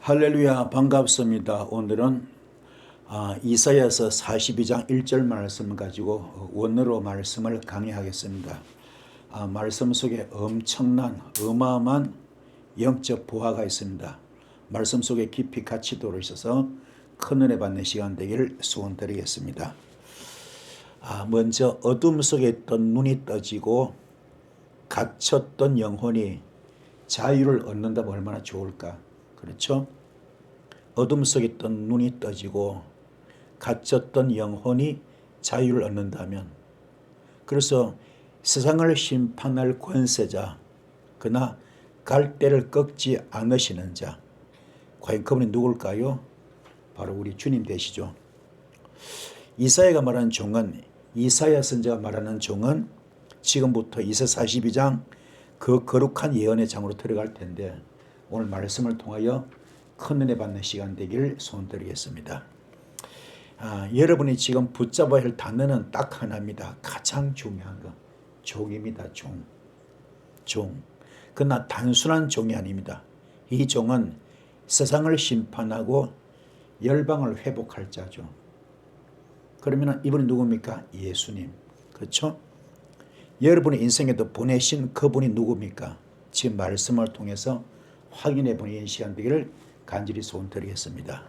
할렐루야, 반갑습니다. 오늘은 이사야서 42장 1절 말씀을 가지고 원어로 말씀을 강의하겠습니다. 말씀 속에 엄청난 어마어마한 영적 보화가 있습니다. 말씀 속에 깊이 같이 들어오셔서 큰 은혜 받는 시간 되기를 소원드리겠습니다. 먼저 어둠 속에 있던 눈이 떠지고 갇혔던 영혼이 자유를 얻는다면 얼마나 좋을까. 그렇죠? 어둠 속에 있던 눈이 떠지고 갇혔던 영혼이 자유를 얻는다면, 그래서 세상을 심판할 권세자, 그러나 갈대를 꺾지 않으시는 자, 과연 그분이 누굴까요? 바로 우리 주님 되시죠. 이사야가 말하는 종은, 이사야 선지자가 말하는 종은 지금부터 이사 42장 그 거룩한 예언의 장으로 들어갈 텐데, 오늘 말씀을 통하여 큰 은혜 받는 시간 되기를 소원드리겠습니다. 여러분이 지금 붙잡아야 할 단어는 딱 하나입니다. 가장 중요한 거, 종입니다. 종. 그러나 단순한 종이 아닙니다. 이 종은 세상을 심판하고 열방을 회복할 자죠. 그러면 이분이 누굽니까? 예수님. 그렇죠? 여러분의 인생에도 보내신 그분이 누굽니까? 지금 말씀을 통해서 확인해 보는 시간 되기를 간절히 소원드리겠습니다.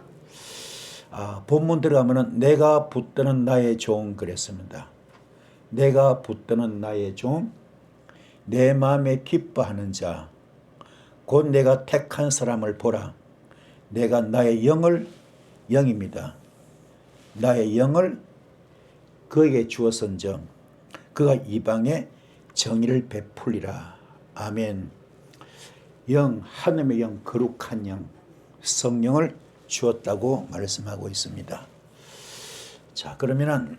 본문 들어가면은 내가 붙드는 나의 종 그랬습니다. 내가 붙드는 나의 종, 내 마음에 기뻐하는 자, 곧 내가 택한 사람을 보라. 내가 나의 영입니다. 나의 영을 그에게 주었은즉 그가 이방에 정의를 베풀리라. 아멘. 영, 하나님의 영, 거룩한 영, 성령을 주었다고 말씀하고 있습니다. 자, 그러면은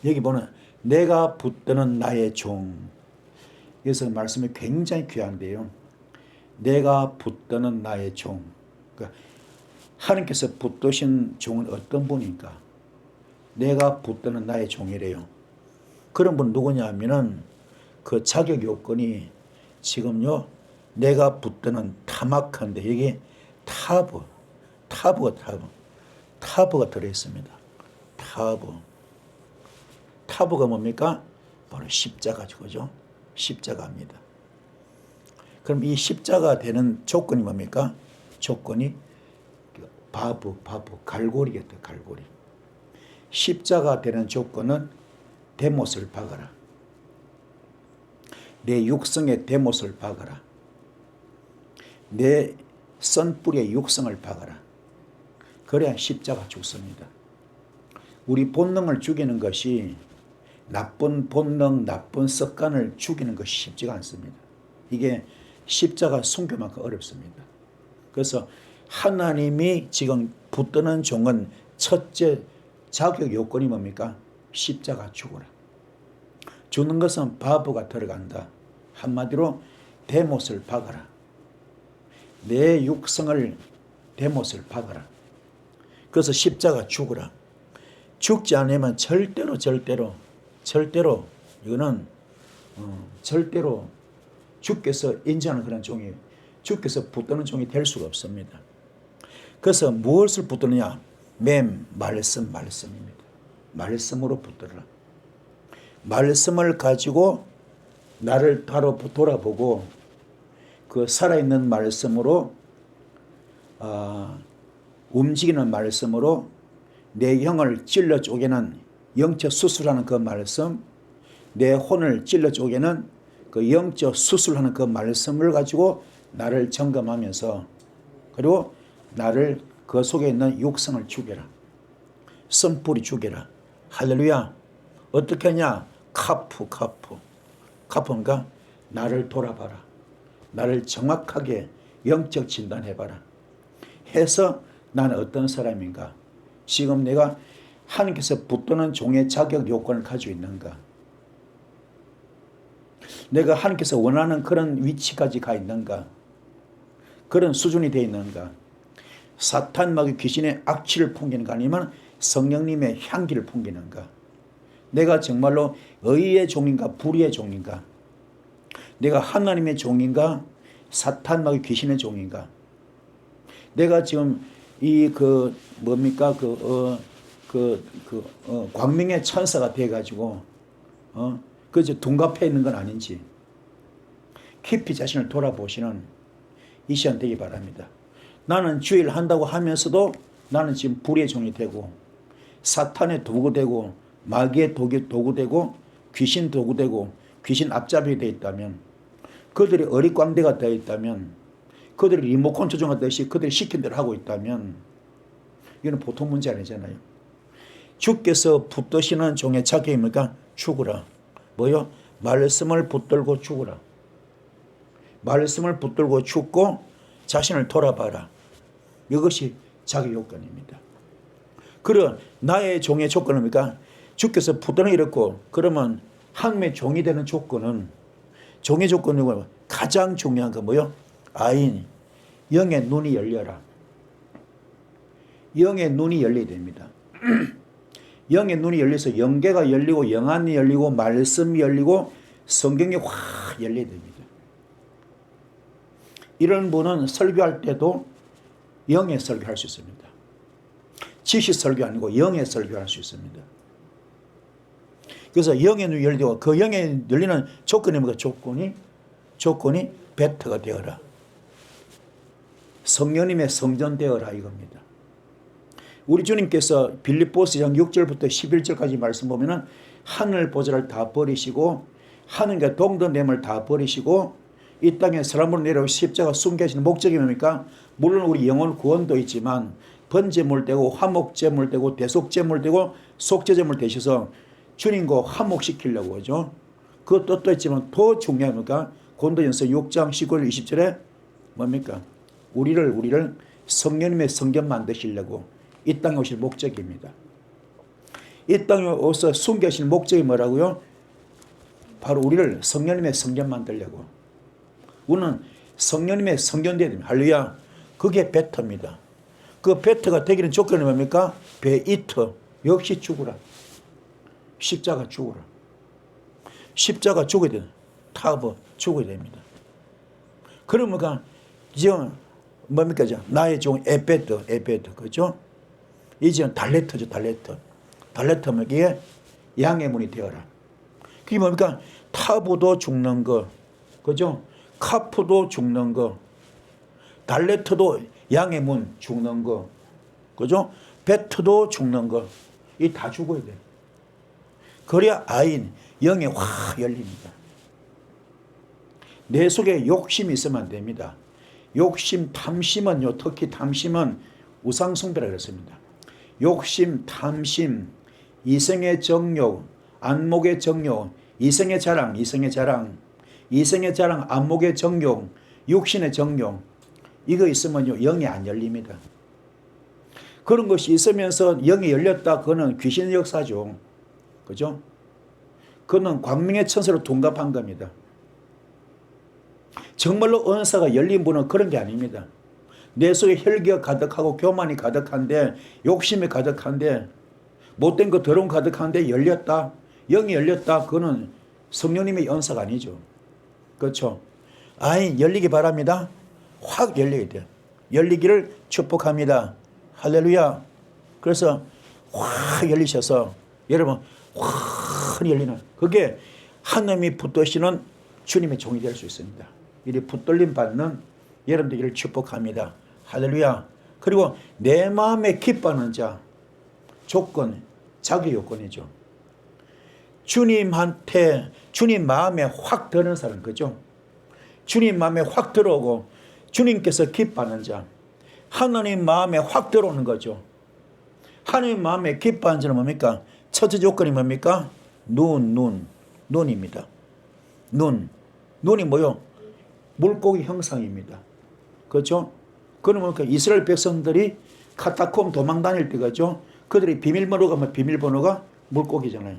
여기 보면 내가 붙드는 나의 종, 여기서 말씀이 굉장히 귀한데요. 내가 붙드는 나의 종, 그러니까 하나님께서 붙드신 종은 어떤 분인가? 내가 붙드는 나의 종이래요. 그런 분 누구냐 하면은 그 자격 요건이 지금요, 내가 붙드는 타막한데 여기 타브가 들어있습니다. 타브가 뭡니까? 바로 십자가죠. 그죠? 십자가입니다. 그럼 이 십자가 되는 조건이 뭡니까? 조건이 갈고리겠다. 갈고리. 십자가 되는 조건은 대못을 박아라. 내 육성의 대못을 박아라. 내 선뿌리의 육성을 박아라. 그래야 십자가 죽습니다. 우리 본능을 죽이는 것이, 나쁜 본능, 나쁜 습관을 죽이는 것이 쉽지가 않습니다. 이게 십자가 순교만큼 어렵습니다. 그래서 하나님이 지금 붙드는 종은 첫째 자격 요건이 뭡니까? 십자가 죽어라. 죽는 것은 바보가 들어간다. 한마디로 대못을 박아라. 내 육성을 대못을 박아라. 그래서 십자가 죽으라. 죽지 않으면 절대로 이거는 절대로 주께서 인정하는 그런 종이에요. 주께서 붙드는 종이 될 수가 없습니다. 그래서 무엇을 붙드느냐? 말씀입니다. 말씀으로 붙들라. 말씀을 가지고 나를 돌아보고 그 살아있는 말씀으로 움직이는 말씀으로 내 영을 찔러 쪼개는 영적 수술하는 그 말씀, 내 혼을 찔러 쪼개는 그 영적 수술하는 그 말씀을 가지고 나를 점검하면서, 그리고 나를 그 속에 있는 육성을 죽여라. 선뿌리 죽여라. 할렐루야. 어떻게 하냐? 카프인가? 나를 돌아봐라. 나를 정확하게 영적 진단해봐라. 해서 나는 어떤 사람인가? 지금 내가 하나님께서 붙드는 종의 자격 요건을 가지고 있는가? 내가 하나님께서 원하는 그런 위치까지 가 있는가? 그런 수준이 되어 있는가? 사탄 마귀 귀신의 악취를 풍기는가? 아니면 성령님의 향기를 풍기는가? 내가 정말로 의의 종인가? 불의의 종인가? 내가 하나님의 종인가? 사탄 마귀 귀신의 종인가? 내가 지금 이 뭡니까 광명의 천사가 돼가지고 그저 둔갑해 있는 건 아닌지 깊이 자신을 돌아보시는 이 시간 되기 바랍니다. 나는 주일 한다고 하면서도 나는 지금 불의 종이 되고 사탄의 도구 되고 마귀의 도구 되고 귀신 도구 되고 귀신 앞잡이 되어 있다면, 그들이 어릿광대가 되어 있다면, 그들이 리모컨 조종하듯이 그들이 시킨 대로 하고 있다면 이건 보통 문제 아니잖아요. 주께서 붙드시는 종의 자격입니까? 죽으라. 뭐요? 말씀을 붙들고 죽으라. 말씀을 붙들고 죽고 자신을 돌아봐라. 이것이 자기 요건입니다. 그런 나의 종의 조건은 뭡니까? 주께서 붙드는 이렇고, 그러면 하나님의 종이 되는 조건은, 종의 조건은 가장 중요한 거 뭐요? 아인, 영의 눈이 열려라. 영의 눈이 열려야 됩니다. 영의 눈이 열려서 영계가 열리고 영안이 열리고 말씀이 열리고 성경이 확 열려야 됩니다. 이런 분은 설교할 때도 영의 설교할 수 있습니다. 지식 설교 아니고 영의 설교할 수 있습니다. 그래서 영의 눈이 열리고, 그 영의 열리는 조건이 뭐가? 조건이 베터가 되어라. 성령님의 성전 되어라 이겁니다. 우리 주님께서 빌립보서 6절부터 11절까지 말씀 보면은 하늘 보좌를 다 버리시고 하늘과 동등됨을 다 버리시고 이 땅에 사람으로 내려오고 십자가 숨겨지는 목적이 뭡니까? 물론 우리 영혼 구원도 있지만 번제물 되고 화목제물 되고 대속제물 되고 속죄제물 되셔서 주님과 화목시키려고 하죠. 그 뜻도 있지만 더 중요한 겁니까? 고린도전서 6장 19절 20절에 뭡니까? 우리를 성령님의 성전 만드시려고 이 땅에 오실 목적입니다. 이 땅에 오서 숨겨진 목적이 뭐라고요? 바로 우리를 성령님의 성전 만들려고. 우리는 성령님의 성전 되어야 됩니다. 할렐루야. 그게 베터입니다. 그 베터가 되기는 조건이 뭡니까? 베이터, 역시 죽으라. 십자가 죽으라. 십자가 죽어야 돼. 타버 죽어야 됩니다. 그러니까 지금 뭡니까? 나의 종 에베드, 그죠? 이제는 달레트죠, 달레트면 이게 양의 문이 되어라. 그게 뭡니까? 타부도 죽는 거, 그죠? 카프도 죽는 거, 달레트도 양의 문 죽는 거, 그죠? 베트도 죽는 거, 이 다 죽어야 돼. 그래야 아인, 영이 확 열립니다. 내 속에 욕심이 있으면 안 됩니다. 욕심, 탐심은요, 특히 탐심은 우상숭배라고 했습니다. 욕심, 탐심, 이생의 정욕, 안목의 정욕, 이생의 자랑, 안목의 정욕, 육신의 정욕, 이거 있으면요, 영이 안 열립니다. 그런 것이 있으면서 영이 열렸다, 그거는 귀신의 역사죠. 그죠? 그거는 광명의 천사로 둔갑한 겁니다. 정말로 은사가 열린 분은 그런 게 아닙니다. 내 속에 혈기가 가득하고 교만이 가득한데, 욕심이 가득한데, 못된 거 더러움 가득한데 열렸다, 영이 열렸다, 그거는 성령님의 은사가 아니죠. 그렇죠? 아이, 열리기 바랍니다. 확 열려야 돼요. 열리기를 축복합니다. 할렐루야. 그래서 확 열리셔서 여러분 확 열리는, 그게 하나님이 붙드시는 주님의 종이 될 수 있습니다. 이리 붙들림 받는 여러분들을 축복합니다. 할렐루야. 그리고 내 마음에 기뻐하는 자, 조건, 자기 요건이죠. 주님한테, 주님 마음에 확 드는 사람, 그죠? 주님 마음에 확 들어오고 주님께서 기뻐하는 자, 하나님 마음에 확 들어오는 거죠. 하나님 마음에 기뻐하는 자는 뭡니까? 첫째 조건이 뭡니까? 눈입니다. 눈이 뭐요? 물고기 형상입니다. 그렇죠? 그는 뭡니까? 이스라엘 백성들이 카타콤 도망 다닐 때, 그죠? 그들이 비밀번호가 비밀번호가 물고기잖아요.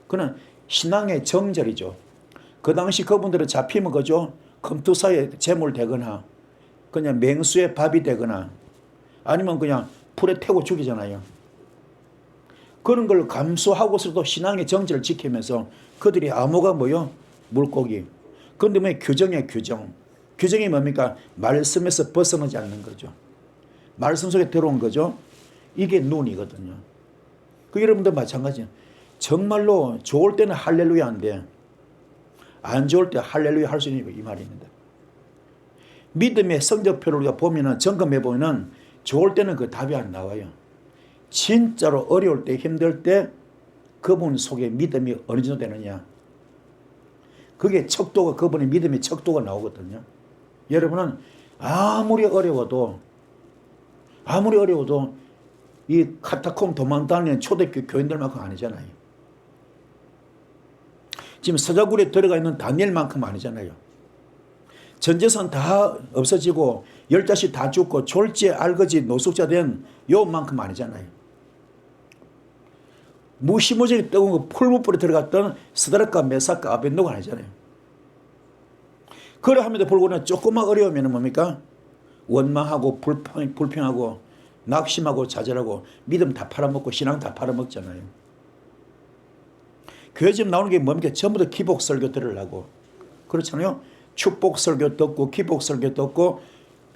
그는 신앙의 정절이죠. 그 당시 그분들은 잡히면, 그죠? 검투사에 제물 되거나 그냥 맹수의 밥이 되거나 아니면 그냥 불에 태워 죽이잖아요. 그런 걸 감수하고서도 신앙의 정절을 지키면서 그들이 암호가 뭐요? 물고기. 그런데 뭐 규정이에요, 규정. 규정이 뭡니까? 말씀에서 벗어나지 않는 거죠. 말씀 속에 들어온 거죠. 이게 눈이거든요. 그 여러분도 마찬가지예요. 정말로 좋을 때는 할렐루야인데 안 좋을 때 할렐루야 할 수 있는 이 말입니다. 믿음의 성적표를 우리가 보면은 점검해 보면은 좋을 때는 그 답이 안 나와요. 진짜로 어려울 때 힘들 때 그분 속에 믿음이 어느 정도 되느냐. 그게 척도가 그분의 믿음의 척도가 나오거든요. 여러분은 아무리 어려워도 이 카타콤 도망다니는 초대교회 교인들만큼 아니잖아요. 지금 서자굴에 들어가 있는 다니엘만큼 아니잖아요. 전재산 다 없어지고 10자씩 다 죽고 졸지에 알거지 노숙자 된 요만큼 아니잖아요. 무시무시하게 뜨거운 거 풀무불에 들어갔던 스드락과 메삭과 아벤노가 아니잖아요. 그러함에도 불구하고 조금만 어려우면 뭡니까? 원망하고 불평하고 낙심하고 좌절하고 믿음 다 팔아먹고 신앙 다 팔아먹잖아요. 교회 집 나오는 게 뭡니까? 전부 다 기복 설교 들으려고. 그렇잖아요. 축복 설교 듣고 기복 설교 듣고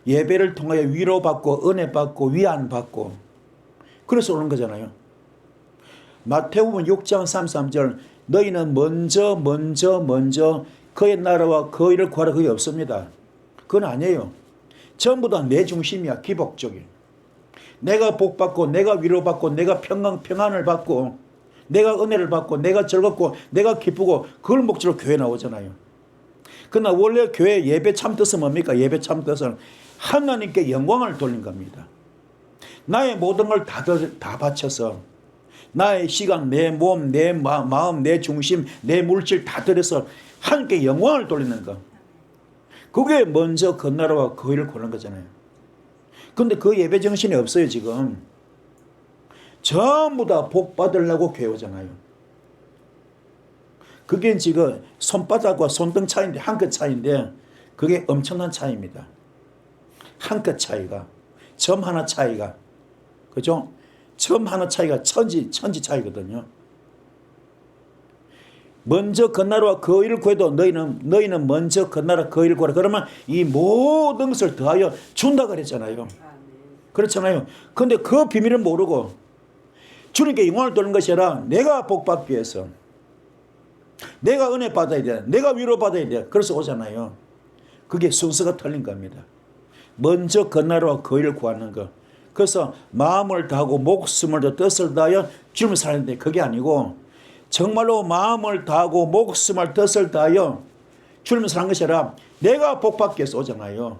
예배를 통하여 위로받고 은혜 받고 위안 받고 그래서 오는 거잖아요. 마태복음 6장 33절 너희는 먼저 그의 나라와 그 일을 구하라. 그게 없습니다. 그건 아니에요. 전부 다 내 중심이야. 기복적인. 내가 복받고 내가 위로받고 내가 평안을 받고 내가 은혜를 받고 내가 즐겁고 내가 기쁘고 그걸 목적으로 교회 나오잖아요. 그러나 원래 교회 예배 참뜻은 뭡니까? 예배 참뜻은 하나님께 영광을 돌린 겁니다. 나의 모든 걸 다 바쳐서 나의 시간, 내 몸, 내 마음, 내 중심, 내 물질 다 들여서 하나님께 영광을 돌리는 것. 그게 먼저 그 나라와 그 일을 구하는 거잖아요. 그런데 그 예배 정신이 없어요 지금. 전부 다 복 받으려고 교회 오잖아요. 그게 지금 손바닥과 손등 차이인데 한 끗 차이인데 그게 엄청난 차이입니다. 한 끗 차이가 점 하나 차이가 그죠? 점 하나 차이가 천지 차이거든요. 먼저 그 나라와 그 일을 구해도 너희는 먼저 그 나라 그 일을 구하라. 그러면 이 모든 것을 더하여 준다 그랬잖아요. 그렇잖아요. 그런데 그 비밀을 모르고 주님께 영광을 돌리는 것이 아니라 내가 복받기 위해서 내가 은혜 받아야 돼. 내가 위로 받아야 돼. 그래서 오잖아요. 그게 순서가 틀린 겁니다. 먼저 그 나라와 그 일을 구하는 것. 그래서 마음을 다하고 목숨을 더 뜻을 다하여 주님을 사는데 그게 아니고 정말로 마음을 다하고 목숨을 뜻을 다하여 주님을 사는 것이 아니라 내가 복받기 위해서 오잖아요.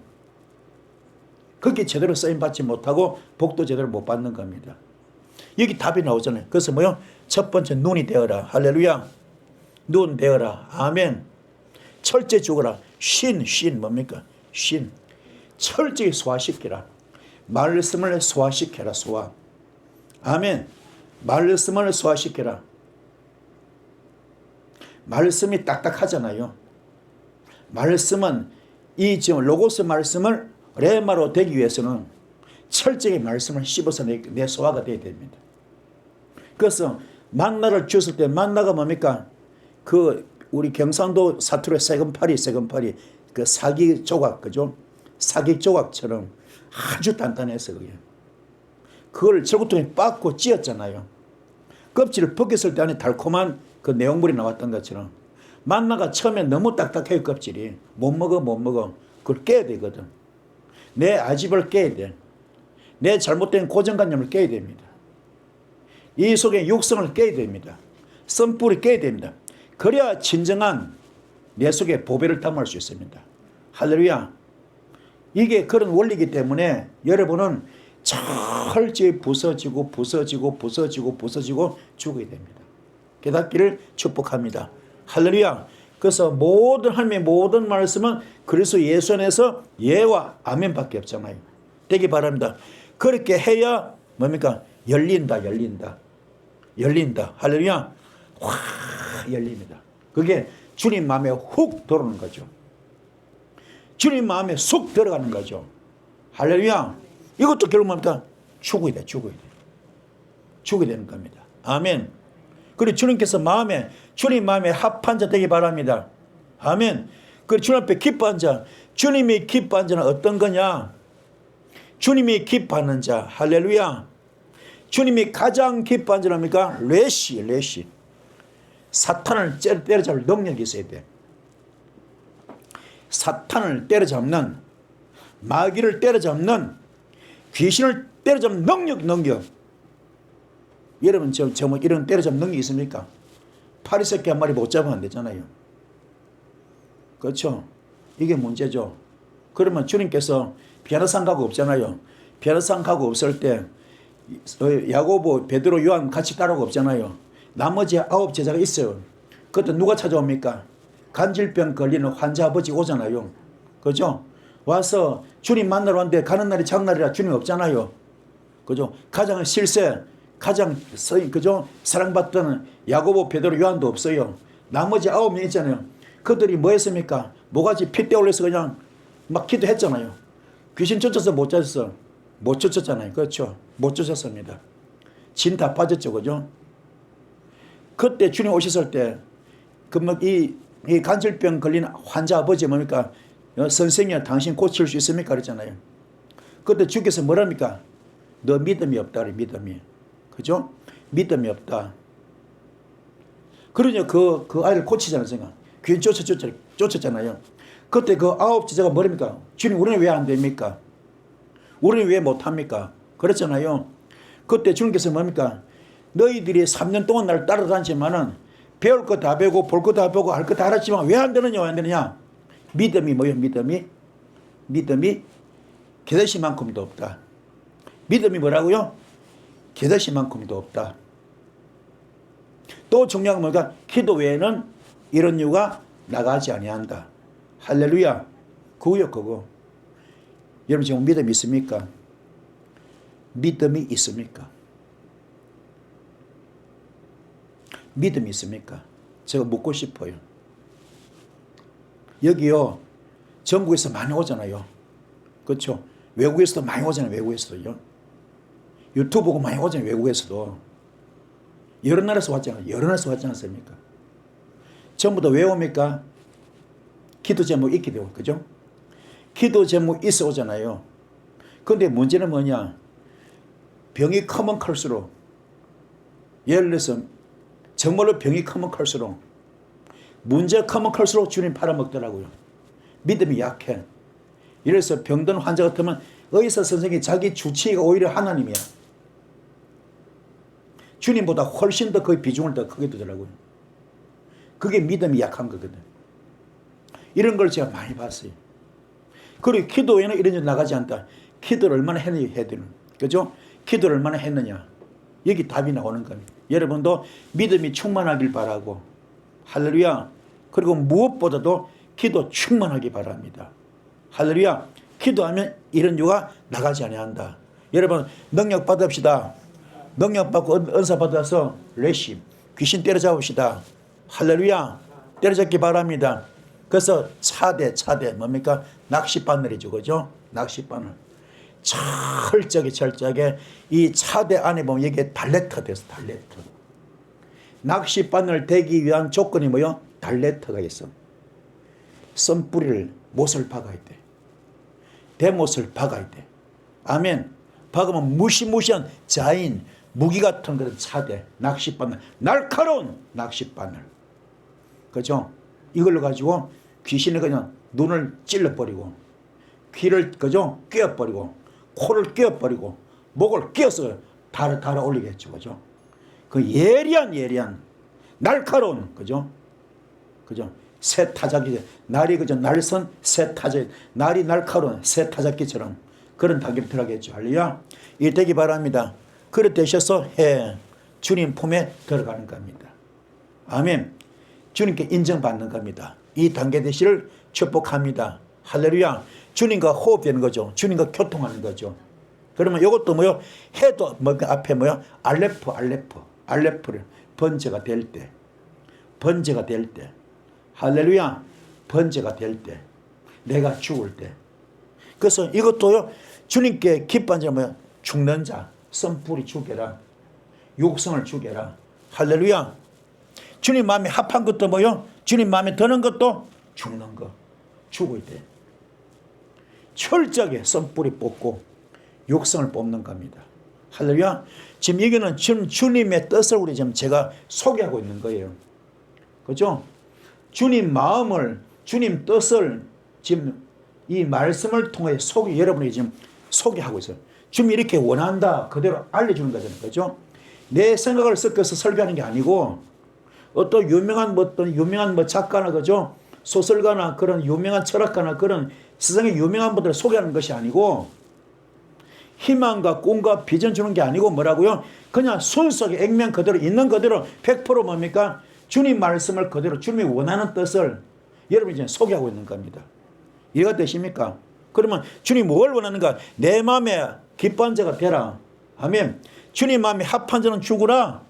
그게 제대로 쓰임받지 못하고 복도 제대로 못 받는 겁니다. 여기 답이 나오잖아요. 그래서 뭐요? 첫 번째 눈이 되어라. 할렐루야. 눈 되어라. 아멘. 철저히 죽어라. 신 뭡니까? 신. 철저히 소화시키라. 말씀을 소화시켜라. 소화. 아멘. 말씀을 소화시켜라. 말씀이 딱딱하잖아요. 말씀은 이 지금 로고스 말씀을 레마로 되기 위해서는 철저히 말씀을 씹어서 내 소화가 되어야 됩니다. 그래서 만나를 주었을 때 만나가 뭡니까? 그 우리 경상도 사투리 세금파리 그 사기 조각 그죠? 사기 조각처럼 아주 단단해서 그게 그걸 절구통에 빻고 찧었잖아요. 껍질을 벗겼을 때 안에 달콤한 그 내용물이 나왔던 것처럼 만나가 처음에 너무 딱딱해요. 껍질이 못 먹어. 그걸 깨야 되거든. 내 아집을 깨야 돼. 내 잘못된 고정관념을 깨야 됩니다. 이 속에 육성을 깨야 됩니다. 썬뿌리 깨야 됩니다. 그래야 진정한 내 속에 보배를 탐할 수 있습니다. 할렐루야. 이게 그런 원리이기 때문에 여러분은 철저히 부서지고 죽어야 됩니다. 깨닫기를 축복합니다. 할렐루야. 그래서 모든 하나님의 모든 말씀은 그리스도 예수 안에서 예와 아멘밖에 없잖아요. 되기 바랍니다. 그렇게 해야 뭡니까? 열린다. 할렐루야. 확 열립니다. 그게 주님 마음에 훅 들어오는 거죠. 주님 마음에 쑥 들어가는 거죠. 할렐루야. 이것도 결국 뭡니까? 죽어야 되는 겁니다. 아멘. 그리고 주님께서 주님 마음에 합한 자 되기 바랍니다. 아멘. 그리고 주님 앞에 기뻐한 자, 주님이 기뻐한 자는 어떤 거냐? 주님이 기뻐하는 자. 할렐루야. 주님이 가장 기뻐하는 자는 뭡니까? 레시. 사탄을 때려잡을 능력이 있어야 돼. 사탄을 때려잡는, 마귀를 때려잡는, 귀신을 때려잡는 능력. 여러분 저 뭐 이런 때려잡는 능력이 있습니까? 파리새끼 한 마리 못 잡으면 안 되잖아요. 그렇죠? 이게 문제죠. 그러면 주님께서 변호상 가고 없잖아요. 변호상 가고 없을 때 야고보, 베드로, 요한 같이 가라고 없잖아요. 나머지 9 제자가 있어요. 그때 누가 찾아옵니까? 간질병 걸리는 환자 아버지 오잖아요. 그죠? 와서 주님 만나러 왔는데 가는 날이 장날이라 주님 없잖아요. 그죠? 가장 실세, 가장 그죠? 사랑받던 야고보, 베드로, 요한도 없어요. 나머지 9명 있잖아요. 그들이 뭐 했습니까? 모가지 핏대 올려서 그냥 막 기도했잖아요. 귀신 쫓아서 못 쫓았어. 못 쫓았잖아요. 그렇죠? 못 쫓았습니다. 진 다 빠졌죠. 그죠? 그때 주님 오셨을 때, 이 간질병 걸린 환자 아버지 뭡니까? 선생님, 당신 고칠 수 있습니까? 그랬잖아요. 그때 주께서 뭐랍니까? 너 믿음이 없다. 믿음이. 그죠? 믿음이 없다. 그러니 그 아이를 고치잖아요. 생각. 귀신 쫓았잖아요. 그때 그 9 제자가 뭐랍니까? 주님, 우리는 왜 안 됩니까? 우리는 왜 못합니까? 그랬잖아요. 그때 주님께서 뭡니까? 너희들이 3년 동안 나를 따라다니지만은 배울 거 다 배우고 볼 거 다 보고 할 거 다 알았지만 왜 안 되느냐? 왜 안 되느냐? 믿음이 뭐예요? 믿음이 게다시만큼도 없다. 믿음이 뭐라고요? 게다시만큼도 없다. 또 중요한 건 뭐가? 기도 외에는 이런 이유가 나가지 아니한다. 할렐루야. 그거요, 그거. 여러분 지금 믿음이 있습니까? 믿음이 있습니까? 믿음이 있습니까? 제가 묻고 싶어요. 여기요, 전국에서 많이 오잖아요. 그렇죠? 외국에서도 많이 오잖아요. 외국에서도요. 유튜브 보고 많이 오잖아요. 외국에서도. 여러 나라에서 왔잖아요. 여러 나라에서 왔지 않습니까? 전부 다 왜 옵니까? 기도 제목 있게 되고, 그죠? 기도 제목 있어 오잖아요. 그런데 문제는 뭐냐? 병이 크면 클수록, 예를 들어서 정말로 병이 크면 클수록, 문제가 크면 클수록 주님 팔아먹더라고요. 믿음이 약해. 예를 들어서 병든 환자 같으면 의사 선생님이 자기 주치의가 오히려 하나님이야. 주님보다 훨씬 더 그 비중을 더 크게 두더라고요. 그게 믿음이 약한 거거든. 이런 걸 제가 많이 봤어요. 그리고 기도에는 이런 일 나가지 않다. 기도를 얼마나 했느냐 해야 되는. 그죠? 기도를 얼마나 했느냐. 여기 답이 나오는 겁니다. 여러분도 믿음이 충만하길 바라고. 할렐루야. 그리고 무엇보다도 기도 충만하기 바랍니다. 할렐루야. 기도하면 이런 유가 나가지 아니한다. 여러분 능력 받읍시다. 능력 받고 은사 받아서 레시 귀신 때려잡읍시다. 할렐루야. 때려잡기 바랍니다. 그래서 차대 뭡니까? 낚싯바늘이죠. 그죠? 낚싯바늘. 철저하게 이 차대 안에 보면 이게 달레트가 됐어. 달레트. 낚싯바늘 대기 위한 조건이 뭐요? 달레트가 있어. 썸뿌리를 못을 박아야 돼. 대못을 박아야 돼. 아멘. 박으면 무시무시한 자인 무기 같은 그런 차대 낚싯바늘, 날카로운 낚싯바늘. 그죠? 이걸로 가지고 귀신을 그냥 눈을 찔러버리고 귀를 그죠? 꿰어버리고 코를 꿰어버리고 목을 꿰어서 달아 올리겠죠. 그죠? 그 예리한 날카로운 그죠? 새 타작기 날이 그죠? 날선 새 타작 날이 날카로운 새 타작기처럼 그런 단계를 들어가겠죠. 할렐루야. 이 되기 바랍니다. 그릇 되셔서 주님 품에 들어가는 겁니다. 아멘. 주님께 인정받는 겁니다. 이 단계 되시를 축복합니다. 할렐루야. 주님과 호흡되는 거죠. 주님과 교통하는 거죠. 그러면 이것도 뭐요? 해도 뭐 앞에 뭐요? 알레프를 번제가 될 때. 할렐루야. 번제가 될 때. 내가 죽을 때. 그래서 이것도요. 주님께 기뻐한 자 뭐야? 죽는 자. 썸뿌리 죽여라. 육성을 죽여라. 할렐루야. 주님 마음에 합한 것도 뭐요? 주님 마음에 드는 것도 죽는 거. 죽을 때. 철저하게 썸뿌리 뽑고 육성을 뽑는 겁니다. 할렐루야. 지금 여기는 주님의 뜻을 우리 지금 제가 소개하고 있는 거예요. 그죠? 주님 마음을, 주님 뜻을 지금 이 말씀을 통해 여러분이 지금 소개하고 있어요. 주님이 이렇게 원한다. 그대로 알려주는 거잖아요. 그죠? 내 생각을 섞어서 설교하는 게 아니고 어떤 유명한 작가나 그죠? 소설가나 그런 유명한 철학가나 그런 세상의 유명한 분들을 소개하는 것이 아니고 희망과 꿈과 비전 주는 게 아니고 뭐라고요? 그냥 순수하게 액면 그대로 있는 그대로 100% 뭡니까? 주님 말씀을 그대로 주님이 원하는 뜻을 여러분이 지금 소개하고 있는 겁니다. 이해가 되십니까? 그러면 주님 뭘 원하는가? 내 마음에 기뻐한 자가 되라. 아멘. 주님 마음에 합한 자는 죽으라.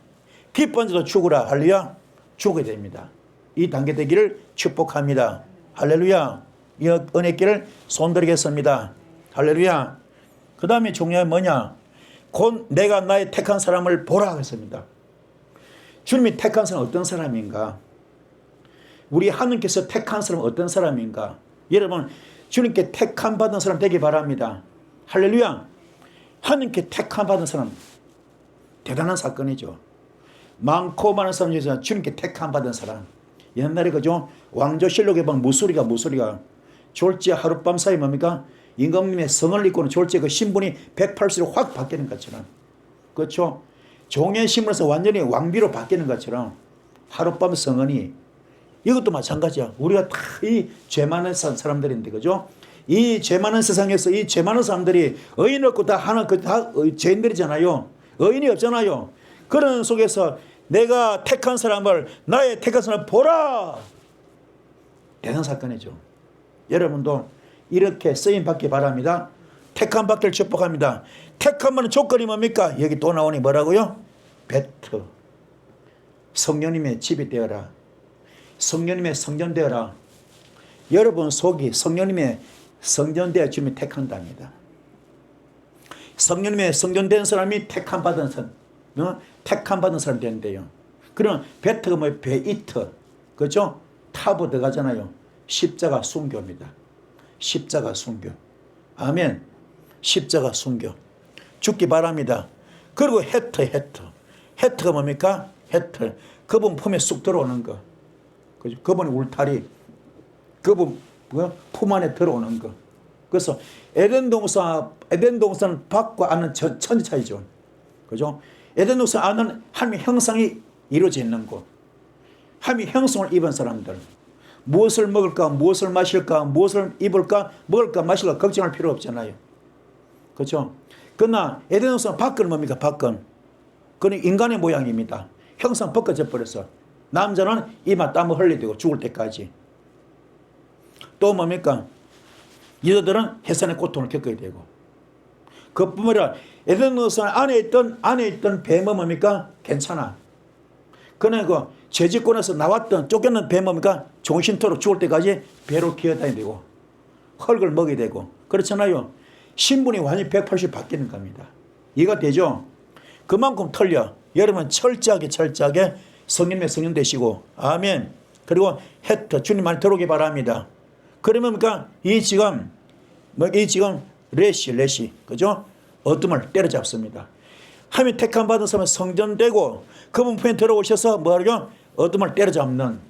기뻐한 자도 죽으라. 할렐루야. 죽어야 됩니다. 이 단계 되기를 축복합니다. 할렐루야. 이 은혜길을 손들겠습니다. 할렐루야. 그 다음에 중요한 뭐냐? 곧 내가 나의 택한 사람을 보라 하겠습니다. 주님이 택한 사람은 어떤 사람인가? 우리 하나님께서 택한 사람은 어떤 사람인가? 여러분 주님께 택함 받은 사람 되기 바랍니다. 할렐루야. 하나님께 택함 받은 사람 대단한 사건이죠. 많고 많은 사람 중에서 주님께 택함 받은 사람. 옛날에 그죠? 왕조실록에 보면 무소리가 졸지에 하룻밤 사이 뭡니까? 임금님의 성을 입고는 졸지에 그 신분이 180로 확 바뀌는 것처럼, 그렇죠? 종의 신분에서 완전히 왕비로 바뀌는 것처럼 하룻밤 성은이, 이것도 마찬가지야. 우리가 다 이 죄 많은 사람들인데, 그죠? 이 죄 많은 세상에서 이 죄 많은 사람들이 의인 없고 다 죄인들이잖아요. 의인이 없잖아요. 그런 속에서 내가 택한 사람을, 나의 택한 사람을 보라. 대단한 사건이죠. 여러분도 이렇게 쓰임 받기 바랍니다. 택함 받기를 축복합니다. 택함은 조건이 뭡니까? 여기 또 나오니 뭐라고요? 베트. 성령님의 집이 되어라. 성령님의 성전 되어라. 여러분 속이 성령님의 성전 되어 주님이 택한답니다. 성령님의 성전 된 사람이 택함 받은 사람, 택함 받은 사람 된대요. 그럼 베트가 뭐 베이트, 그렇죠? 타브 들어가잖아요. 십자가 순교입니다. 십자가 순교. 아멘. 십자가 순교. 죽기 바랍니다. 그리고 헤트가 뭡니까? 헤트. 그분 품에 쑥 들어오는 거. 그분의 울타리. 그분 품 안에 들어오는 거. 그래서 에덴 동산 밖과 안은 천지 차이죠. 그죠? 에덴 동산 안은 하나님의 형상이 이루어져 있는 곳. 하나님의 형성을 입은 사람들. 무엇을 먹을까, 무엇을 마실까, 무엇을 입을까, 먹을까, 마실까 걱정할 필요 없잖아요. 그렇죠? 그러나 에덴 동산 밖은 뭡니까? 밖은 그는 인간의 모양입니다. 형상 벗겨져 버렸어. 남자는 이마 땀을 흘리고 죽을 때까지. 또 뭡니까? 여자들은 해산의 고통을 겪어야 되고. 그뿐만 아니라 에덴 동산 안에 있던 뱀은 뭡니까? 괜찮아. 그는 그 죄짓권에서 나왔던 쫓겨난 뱀 뭡니까? 종신토록 죽을 때까지 배로 기어다니야 되고 흙을 먹어야 되고 그렇잖아요. 신분이 완전히 180 바뀌는 겁니다. 이해가 되죠? 그만큼 틀려. 여러분 철저하게 성령의 성령 되시고 아멘. 그리고 헤트 주님 말 들어오기 바랍니다. 그러면 뭡니까? 이 지금 레시 그죠? 어둠을 때려잡습니다. 하나님 택함 받은 사람은 성전되고 그분 편에 들어오셔서 뭐하죠? 어둠을 때려잡는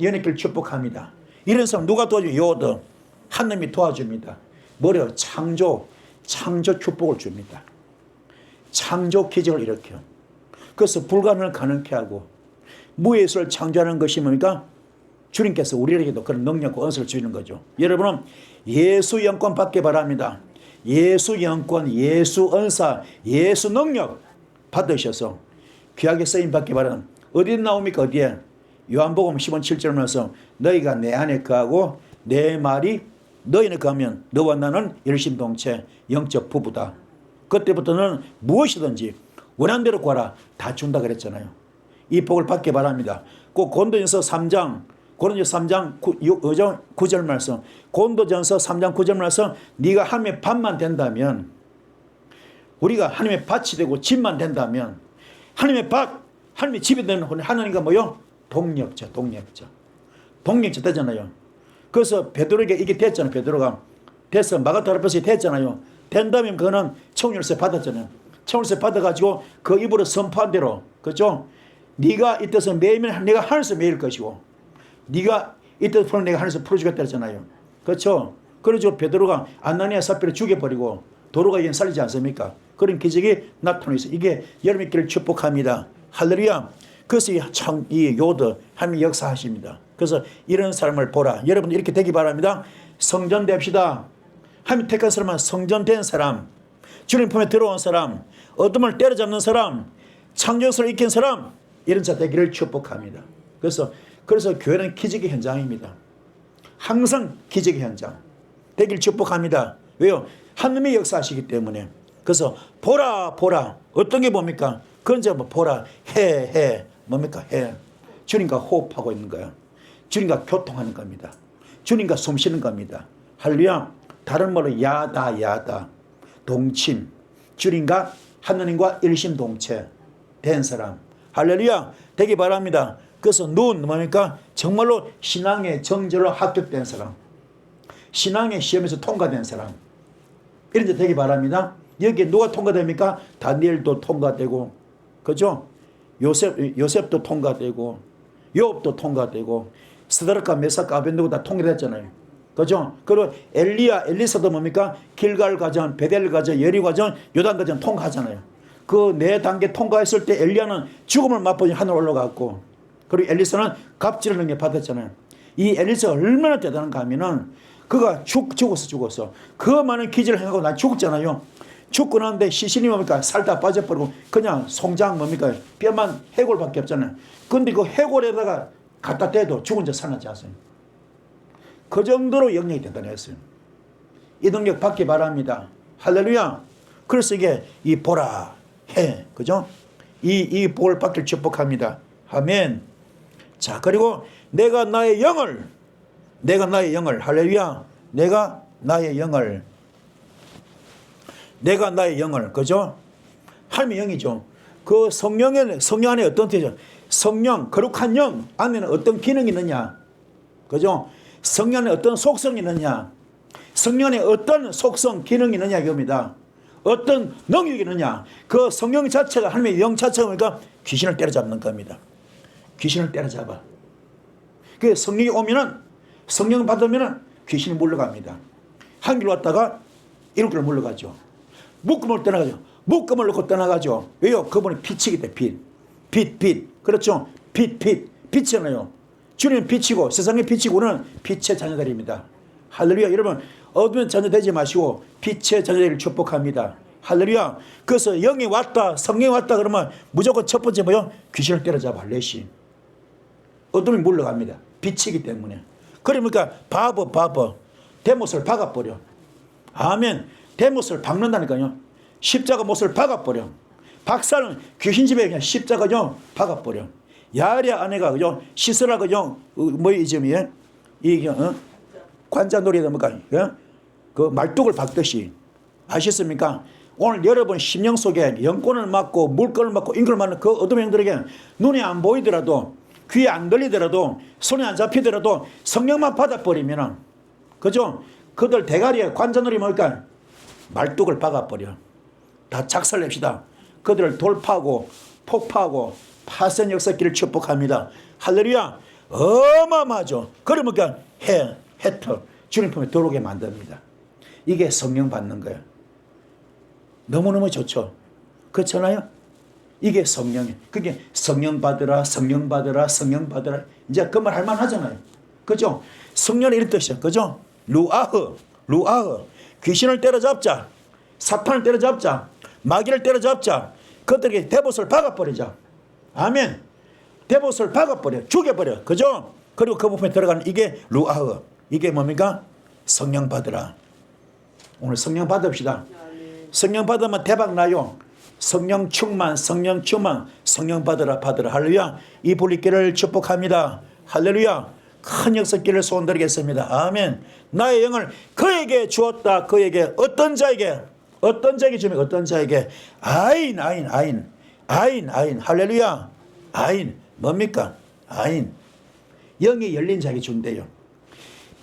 연예길 축복합니다. 이런 사람 누가 도와줘요? 요드. 하나님이 도와줍니다. 뭐래요? 창조 축복을 줍니다. 창조 기적을 일으켜. 그래서 불가능을 가능케 하고 무예수를 창조하는 것이 뭡니까? 주님께서 우리에게도 그런 능력과 은사를 주시는 거죠. 여러분은 예수 영권 받기 바랍니다. 예수 영권, 예수 은사, 예수 능력 받으셔서 귀하게 쓰임 받기 바랍니다. 어디에 나옵니까? 어디에? 요한복음 10장 7절을 보면서 너희가 내 안에 거하고 내 말이 너희는 거하면 너와 나는 일심동체 영적 부부다. 그때부터는 무엇이든지 원하는 대로 구하라. 다 준다 그랬잖아요. 이 복을 받기 바랍니다. 꼭 고린도전서 3장 9절 말씀. 고린도전서 3장 9절 말씀. 네가 하나님의 밭만 된다면, 우리가 하나님의 밭이 되고 집만 된다면, 하나님의 밭, 하나님의 집이 되는 하나님과 뭐요? 동력자 되잖아요. 그래서 베드로에게 이게 됐잖아요. 베드로가 돼서 마가다라에서 됐잖아요. 된 다음에 그거는 청일세 받았잖아요. 청일세 받아가지고 그 입으로 선포한 대로, 그죠? 네가 이 뜻은 매이면 내가 하늘에서 매일 것이고, 네가 이 뜻을 풀면 내가 하늘에서 풀어주겠다 했잖아요. 그렇죠? 그래서 베드로가 아나니아 삽비를 죽여버리고 도로가 이제 살리지 않습니까? 그런 기적이 나타나고 있어요. 이게 여러분 있기를 축복합니다. 할렐루야. 그래서 참 이 요드 하나님이 역사하십니다. 그래서 이런 사람을 보라. 여러분 이렇게 되기 바랍니다. 성전됩시다. 하나님 택한 사람은 성전된 사람, 주님 품에 들어온 사람, 어둠을 때려잡는 사람, 창조성을 익힌 사람, 이런 자 되기를 축복합니다. 그래서 교회는 기적의 현장입니다. 항상 기적의 현장 되기를 축복합니다. 왜요? 하나님이 역사하시기 때문에. 그래서 보라 어떤 게 뭡니까? 그건 이제 뭐 보라 해 뭡니까? 해 주님과 호흡하고 있는 거야. 주님과 교통하는 겁니다. 주님과 숨 쉬는 겁니다. 할렐루야. 다른 말로 야다 동침, 주님과 하느님과 일심동체 된 사람, 할렐루야 되기 바랍니다. 그래서 눈 뭡니까? 정말로 신앙의 정절로 합격된 사람, 신앙의 시험에서 통과된 사람, 이런 데 되기 바랍니다. 여기에 누가 통과됩니까? 다니엘도 통과되고, 그죠? 요셉도 통과되고, 요업도 통과되고, 스드락과 메삭과 아벤느고 다 통과됐잖아요. 그죠? 그리고 엘리사도 뭡니까? 길갈 과정, 베델 과정, 여리 과정, 요단 과정 통과하잖아요. 그 네 단계 통과했을 때 엘리야는 죽음을 맛보니 하늘 올라갔고, 그리고 엘리사는 갑질을 능력 받았잖아요. 이 엘리사가 얼마나 대단한가 하면은 그가 죽었어. 그 많은 기질을 행하고 난 죽었잖아요. 죽고 나는데 시신이 뭡니까? 살다 빠져버리고 그냥 송장 뭡니까? 뼈만 해골밖에 없잖아요. 근데 그 해골에다가 갖다 대도 죽은 자 살아나지 않아요. 그 정도로 영역이 대단했어요. 이 능력 받기 바랍니다. 할렐루야. 그래서 이게 이 보라 해, 그죠? 이 복을 받기를 축복합니다. 아멘. 자, 그리고 내가 나의 영을 할렐루야. 내가 나의 영을, 그죠? 하나님의 영이죠. 그 성령 안에 어떤 뜻이죠? 성령, 거룩한 영 안에는 어떤 기능이 있느냐, 그죠? 성령 안에 어떤 속성이 있느냐, 성령 안에 어떤 속성, 기능이 있느냐 이겁니다. 어떤 능력이 있느냐. 그 성령 자체가, 하나님의 영 자체가 그러니까 귀신을 때려잡는 겁니다. 귀신을 때려잡아. 그 성령이 오면은, 성령 받으면은 귀신이 물러갑니다. 한 길 왔다가 일곱 길로 물러가죠. 묶음을 떠나가죠. 묶음을 놓고 떠나가죠. 왜요? 그분이 빛이기 때문에 빛. 그렇죠? 빛이잖아요. 주님은 빛이고 세상의 빛이고 우리는 빛의 자녀들입니다. 할렐루야. 여러분 어두운 자녀 되지 마시고 빛의 자녀들을 축복합니다. 할렐루야. 그래서 영이 왔다, 성령이 왔다 그러면 무조건 첫 번째 뭐요? 귀신을 때려잡아. 레시. 어둠이 물러갑니다. 빛이기 때문에. 그러니까 바보 대못을 박아버려. 아멘. 대못을 박는다니까요. 십자가 못을 박아버려. 박사는 귀신집에 그냥 십자가요 박아버려. 야랴 아내가 그죠? 시스라 그죠? 뭐 이점이에 이게 관자놀이다 뭐가 그 말뚝을 박듯이 아셨습니까? 오늘 여러분 심령 속에 영권을 맡고 물건을 맡고 인권을 맡는 그 어둠의 영들에게 눈에 안 보이더라도 귀에 안 들리더라도 손에 안 잡히더라도 성령만 받아버리면은 그죠? 그들 대가리에 관자놀이 뭘까? 말뚝을 박아버려. 다 작살냅시다. 그들을 돌파하고 폭파하고 파생 역사길을 축복합니다. 할렐루야. 어마어마하죠. 그러니까 해터 주님 품에 들어오게 만듭니다. 이게 성령 받는 거예요. 너무너무 좋죠. 그렇잖아요. 이게 성령이에요. 그게 성령 받으라. 이제 그 말 할만 하잖아요. 그죠? 성령이 이런 뜻이죠. 그죠? 루아흐. 귀신을 때려잡자. 사탄을 때려잡자. 마귀를 때려잡자. 그들에게 대봇을 박아버리자. 아멘. 대봇을 박아버려. 죽여버려. 그죠? 그리고 그 부분에 들어가는 이게 루아흐. 이게 뭡니까? 성령 받으라. 오늘 성령 받읍시다. 성령 받으면 대박 나요. 성령 충만. 성령 받으라. 할렐루야. 이 불리기를 축복합니다. 할렐루야. 큰 역사길을 소원드리겠습니다. 아멘. 나의 영을 그에게 주었다. 그에게 어떤 자에게 주면 어떤 자에게 아인. 할렐루야. 아인 뭡니까? 아인. 영이 열린 자에게 준대요.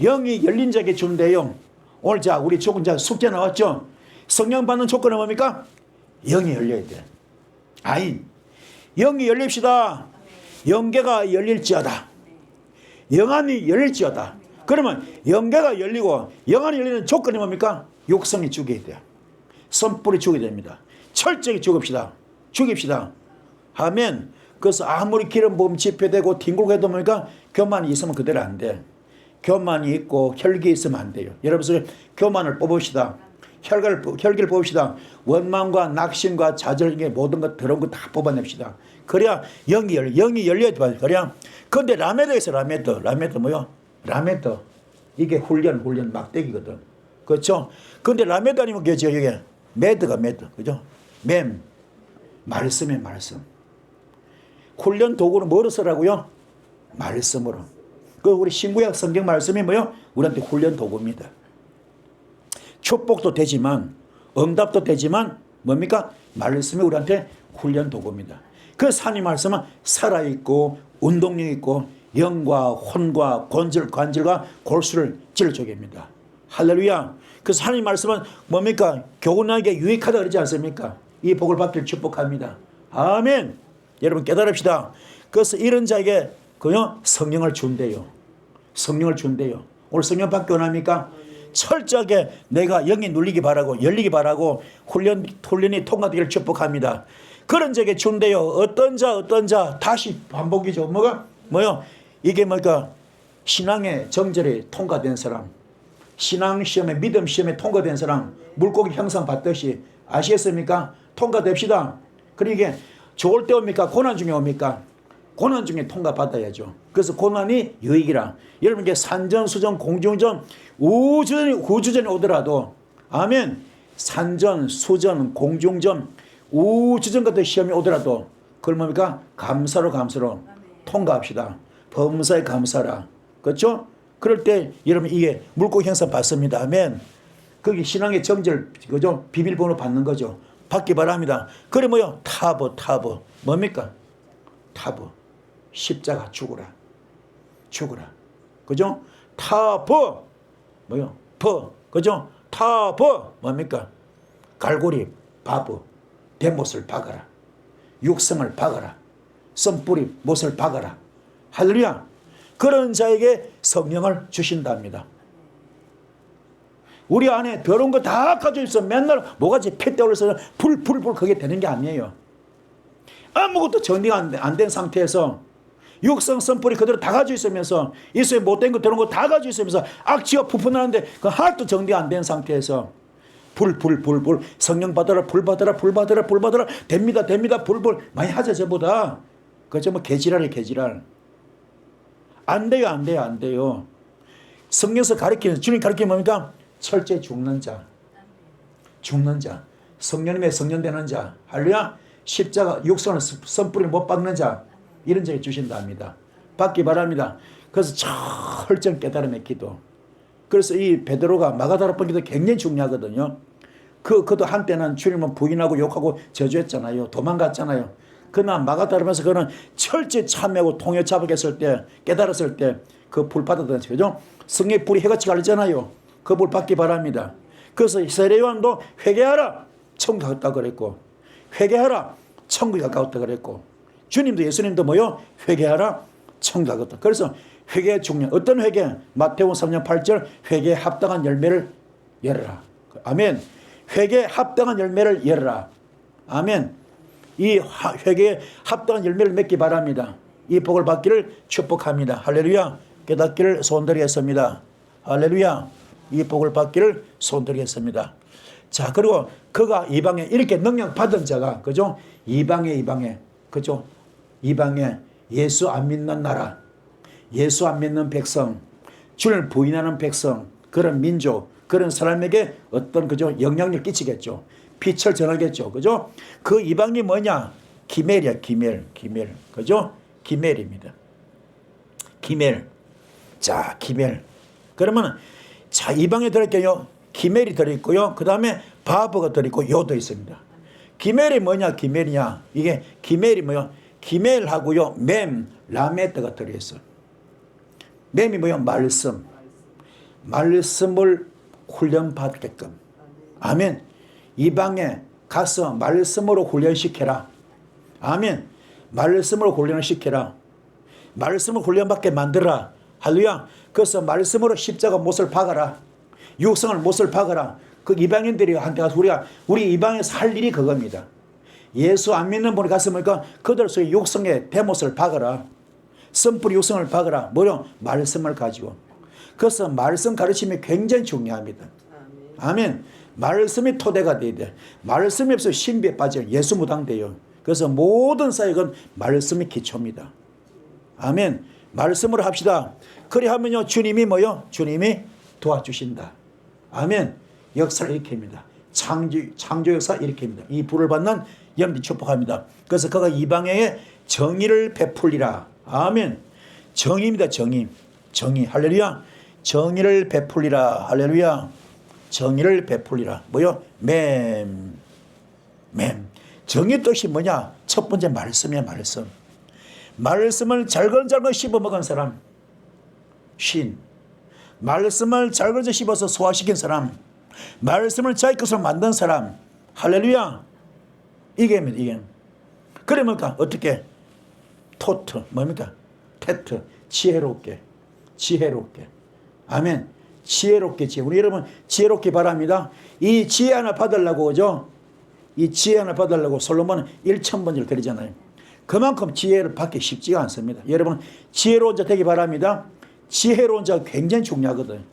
영이 열린 자에게 준대요. 오늘 자 우리 조금 전 숙제 나왔죠? 성령 받는 조건은 뭡니까? 영이 열려야 돼. 아인. 영이 열립시다. 영계가 열릴지어다. 영안이 열릴지어다. 그러면 영계가 열리고 영안이 열리는 조건이 뭡니까? 육성이 죽여야 돼요. 선불이 죽여야 됩니다. 철저히 죽읍시다. 죽입시다. 하면 그래서 아무리 기름 부음 집회되고 뒹굴고 뭡니까? 교만이 있으면 그대로 안 돼. 교만이 있고 혈기 있으면 안 돼요. 여러분 교만을 뽑읍시다. 혈기를 뽑읍시다. 원망과 낙심과 좌절, 이게 모든 것 더러운 거 다 뽑아냅시다. 그래야 영이 열려야 돼. 그래야. 근데 라메드가 있어. 라메드 뭐요? 라메드. 이게 훈련 막대기거든. 그렇죠? 근데 라메드 아니면 그죠? 이게 매드가 매드. 그죠? 말씀에 말씀. 훈련 도구는 뭐로 쓰라고요? 말씀으로. 그 우리 신구약 성경 말씀이 뭐요? 우리한테 훈련 도구입니다. 축복도 되지만 응답도 되지만 뭡니까? 말씀이 우리한테 훈련 도구입니다. 그 하나님 말씀은 살아있고 운동력 있고 영과 혼과 관절과 골수를 찔러주게 합니다. 할렐루야. 그래서 하나님 말씀은 뭡니까? 교훈하게 유익하다 그러지 않습니까? 이 복을 받기를 축복합니다. 아멘. 여러분 깨달읍시다. 그래서 이런 자에게 그요 성령을 준대요. 성령을 준대요. 오늘 성령 받기 원합니까? 철저하게 내가 영이 눌리기 바라고 열리기 바라고 훈련이 통과되기를 축복합니다. 그런 자에게 준대요. 어떤 자 다시 반복이죠. 뭐요? 이게 뭐가 신앙의 정절이 통과된 사람, 신앙 시험에 믿음 시험에 통과된 사람, 물고기 형상 받듯이 아시겠습니까? 통과됩시다. 그러니까 좋을 때 옵니까? 고난 중에 옵니까? 고난 중에 통과받아야죠. 그래서 고난이 유익이라. 여러분 이게 산전수전 공중전 우주전이 오더라도 아멘. 산전 수전 공중전 우주전 같은 시험이 오더라도 그걸 뭡니까? 감사로 통과합시다. 범사에 감사라. 그렇죠? 그럴 때 여러분 이게 물고기 형상 받습니다. 아멘. 거기 신앙의 정절 그죠? 비밀번호 받는 거죠. 받기 바랍니다. 그래 뭐요? 타버 뭡니까? 타버 십자가 죽으라. 그죠? 타버 뭐요? 그죠? 타버 뭡니까? 갈고리 바브 대못을 박아라. 육성을 박아라. 썸뿌리 못을 박아라. 할렐루야. 그런 자에게 성령을 주신답니다. 우리 안에 더러운 거 다 가지고 있어. 맨날 뭐가지 핏대 올려서 불 그게 되는 게 아니에요. 아무것도 정리가 안 된 상태에서 육성 선불이 그대로 다 가지고 있으면서 있어야 못된 거 더러운 거 다 가지고 있으면서 악취가 푸푸나는데 그 하나도 정리가 안 된 상태에서 불 성령 받아라 불 받아라 됩니다 불 많이 하자 저보다. 그저 뭐 개지랄이 개지랄. 안 돼요. 성경에서 가르치는 주님 가르치는 뭡니까? 철저히 죽는 자. 성령님의 성령되는 자. 할렐루야. 십자가 육성을 선뿌리 못 박는 자. 이런 자에게 주신답니다. 받기 바랍니다. 그래서 철저한 깨달음의 기도. 그래서 이 베드로가 마가다락방 기도 굉장히 중요하거든요. 그도 한때는 주님은 부인하고 욕하고 저주했잖아요. 도망갔잖아요. 그러나 마가다락방에서 그는 철저히 참여하고 통역 잡았을 때 깨달았을 때 그 불 받았던 거죠. 성의 불이 해같이 갈리잖아요. 그 불 받기 바랍니다. 그래서 세례요한도 회개하라 천국 가깝다 그랬고 회개하라 천국이 가까웠다 그랬고 주님도 예수님도 뭐요? 회개하라 천국 가깝다. 그래서 회개의 중요한 어떤 회개? 마태복음 3장 8절 회개에 합당한 열매를 열어라. 아멘. 회개에 합당한 열매를 열어라. 아멘. 이 회개에 합당한 열매를 맺기 바랍니다. 이 복을 받기를 축복합니다. 할렐루야. 깨닫기를 소원드리겠습니다. 할렐루야. 이 복을 받기를 소원드리겠습니다. 자, 그리고 그가 이방에 이렇게 능력 받은 자가 그죠? 이방에 그죠? 이방에 예수 안 믿는 나라, 예수 안 믿는 백성, 주를 부인하는 백성, 그런 민족, 그런 사람에게 어떤 그죠? 영향력 끼치겠죠. 빛을 전하겠죠. 그죠? 그 이방이 뭐냐? 기멜이야, 기멜. 그죠? 기멜입니다. 기멜. 자, 기멜. 그러면 자, 이방에 들어있게요. 기멜이 들어있고요. 그 다음에 바브가 들어있고 요도 있습니다. 기멜이 뭐냐? 기멜이냐? 이게 기멜이 뭐요? 기멜하고요. 라메드가 들어있어. mem이 뭐요? 말씀을 훈련받게끔. 아멘. 이방에 가서 말씀으로 훈련시켜라. 아멘. 말씀으로 훈련을 시켜라. 말씀으로 훈련받게 만들어라. 할렐루야. 그래서 말씀으로 십자가 못을 박아라. 육성을 못을 박아라. 그 이방인들이 한테 가서 우리 이방에서 할 일이 그겁니다. 예수 안 믿는 분이 가서 보니까 그들 속에 육성에 대못을 박아라. 선불 육성을 박아라. 뭐요? 말씀을 가지고. 그래서 말씀 가르침이 굉장히 중요합니다. 아멘. 말씀이 토대가 돼야 돼. 말씀이 없어 신비에 빠져 예수 무당돼요. 그래서 모든 사역은 말씀이 기초입니다. 아멘. 말씀으로 합시다. 그리 하면요 주님이 뭐요? 주님이 도와주신다. 아멘. 역사를 일으킵니다. 창조 역사 일으킵니다. 이 불을 받는 여러분들이 축복합니다. 그래서 그가 이방에 정의를 베풀리라. 아멘. 정의입니다. 정의. 할렐루야. 정의를 베풀리라. 할렐루야. 정의를 베풀리라. 뭐요? 맴. 정의 뜻이 뭐냐? 첫 번째 말씀이야. 말씀을 잘건잘건 씹어 먹은 사람. 신. 말씀을 잘건잘 씹어서 소화시킨 사람. 말씀을 자기 것으로 만든 사람. 할렐루야. 이게. 그러니까 어떻게? 토트. 뭡니까? 테트. 지혜롭게. 아멘. 지혜롭게. 우리 여러분 지혜롭게 바랍니다. 이 지혜 하나 받으려고 그죠? 이 지혜 하나 받으려고 솔로몬은 1000번을 드리잖아요. 그만큼 지혜를 받기 쉽지가 않습니다. 여러분 지혜로운 자 되기 바랍니다. 지혜로운 자가 굉장히 중요하거든.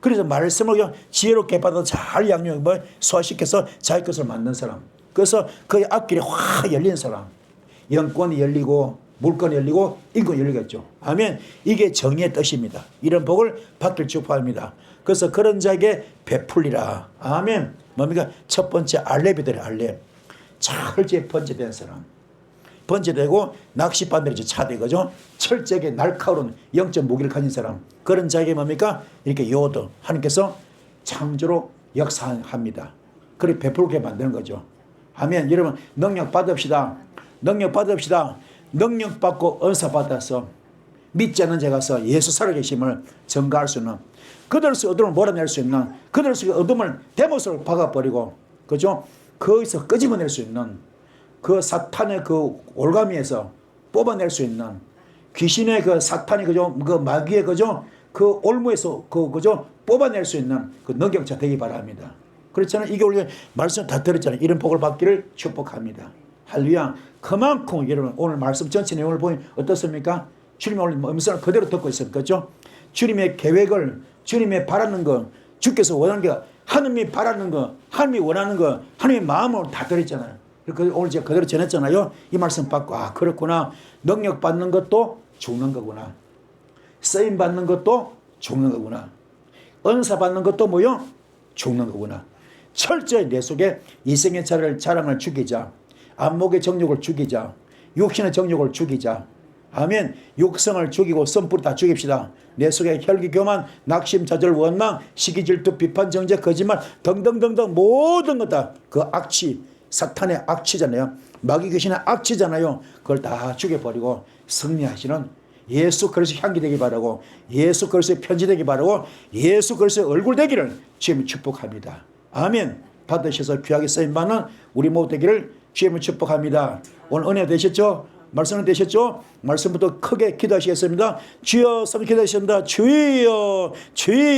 그래서 말씀을 지혜롭게 받아서 잘 양념 소화시켜서 자기 것을 만든 사람. 그래서 그의 앞길이 확 열린 사람. 영권이 열리고 물건이 열리고 인권이 열리겠죠. 아멘. 이게 정의의 뜻입니다. 이런 복을 받길 축복합니다. 그래서 그런 자에게 베풀리라. 아멘. 뭡니까? 첫 번째 알렙이더래. 알렙. 철저히 번제된 사람. 번제되고 낚시반대로 차대 그죠? 철저하게 날카로운 영적 무기를 가진 사람. 그런 자에게 뭡니까? 이렇게 요도 하나님께서 창조로 역사합니다. 그렇게 베풀게 만드는 거죠. 아멘. 여러분 능력 받읍시다. 능력 받고 은사 받아서 믿지 않는 자 가서 예수 살아계심을 증거할 수 있는, 그들 속에 어둠을 몰아낼 수 있는, 그들 속에 어둠을 대못으로 박아버리고 그죠? 거기서 끄집어낼 수 있는, 그 사탄의 그 올가미에서 뽑아낼 수 있는, 귀신의 그 사탄이 그죠? 그 마귀의 그죠? 그 올무에서 그죠? 뽑아낼 수 있는 그 능력자 되기 바랍니다. 그렇잖아요. 이게 우리 말씀 다 들었잖아요. 이런 복을 받기를 축복합니다. 할렐루야. 그만큼 여러분 오늘 말씀 전체 내용을 보니 어떻습니까? 주님의 오늘 음성을 그대로 듣고 있어요. 그렇죠? 주님의 계획을, 주님의 바라는 거, 주께서 원하는 게, 하나님이 바라는 거, 하나님이 원하는 거, 하나님의 마음으로 다 들었잖아요. 그래서 오늘 제가 그대로 전했잖아요. 이 말씀 받고 그렇구나. 능력 받는 것도 죽는 거구나. 쓰임 받는 것도 죽는 거구나. 은사 받는 것도 뭐요? 죽는 거구나. 철저히 내 속에 이생의 자랑을 죽이자. 안목의 정욕을 죽이자. 육신의 정욕을 죽이자. 아멘. 육성을 죽이고 선불 다 죽입시다. 내 속에 혈기, 교만, 낙심, 좌절, 원망, 시기, 질투, 비판, 정죄, 거짓말 등등등등 모든 것 다 그 악취, 사탄의 악취잖아요. 마귀 귀신의 악취잖아요. 그걸 다 죽여버리고 승리하시는 예수 그리스도의 향기 되기 바라고, 예수 그리스도의 편지 되기 바라고, 예수 그리스도의 얼굴 되기를 주님이 축복합니다. 아멘. 받으셔서 귀하게 쓰임받는 우리 모두 되기를 주님이 축복합니다. 오늘 은혜 되셨죠? 말씀은 되셨죠? 말씀부터 크게 기도하시겠습니다. 주여, 기도하셨습니다. 주여, 주여.